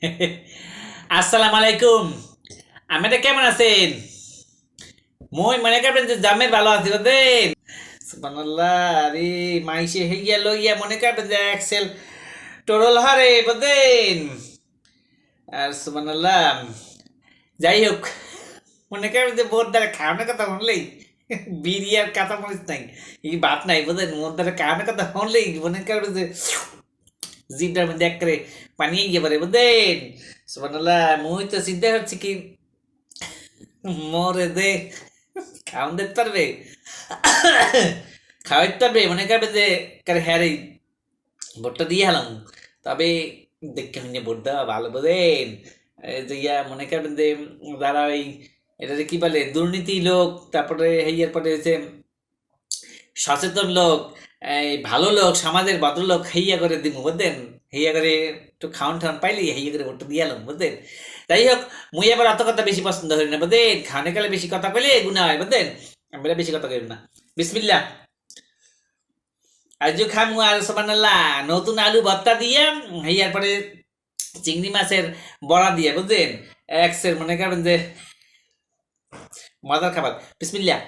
আসসালামু আলাইকুম। আপনারা কেমন আছেন? মই মনে করবেন যে জামের ভালো আছি বুঝলেন। সুবহানাল্লাহ। আরে মাইসে হইয়া লইয়া মনে করবেন যে এক্সেল টোরল হারে বুঝলেন। আর সুবহানাল্লাহ। যাই হোক, মনে করবেন যে বোর দ্বারা খাওয়ানোর কথা শুনলেই বিড়ি আর কাঁচা মরিচ নাই, এই ভাত নাই বুঝলেন, মোর দ্বারা খাওয়ানোর কথা শুনলেই মনে করবেন যে জিভটার মধ্যে এক করে পানি গিয়ে পারে বুঝলেন। সুবহানাল্লাহ। মুই তো চিন্তা করছি কি মোরে দে খাওন দিতে পারবে, খাওয়াইতে পারবে মনে করবে যে কারে হ্যাঁ রে ভোটটা দিয়ে হলাম। তবে দেখতে শুনে ভোট দেওয়া ভালো বোঝেন। এই যে ইয়া মনে করবেন যে যারা ওই এটা যে কি বলে দুর্নীতি লোক, তারপরে হেয়ার পরে হচ্ছে সচেতন লোক, এই ভালো লোক, সমাজের ভদ্রলোক হেইয়া করে দিব বুঝলেন। হেইয়া করে একটু খাওয়ান ঠাওয়ান পাইলে হেইয়া করে ভোটটা দিয়ে এলাম বুঝলেন। যাই হোক, মুই আবার অত কথা বেশি পছন্দ করি না বুঝলেন, খাওয়ানে কালে বেশি কথা কইলে গুণা হয় বুঝলেন। আমরা বেশি কথা করি না। বিসমিল্লাহ। আজু খামু আর সুবহানাল্লাহ নতুন আলু ভর্তা দিয়ে, হেইয়ার পরে চিংড়ি মাছের বড়া দিয়ে বুঝলেন। এক্সের মনে করবেন যে মজার খাবার। বিসমিল্লাহ।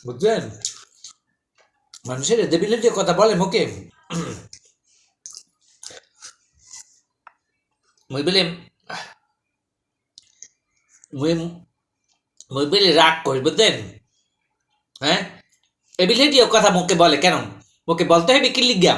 বুঝছেন, মানুষের এদেবিলিটি কথা বলে মুখে। মুই বলে মুই মুই বলে রাগ করি বুঝলেন। হ্যাঁ, এবিলিটিও কথা মুখে বলে কেন? মুখে বলতে হবে কি লিগা?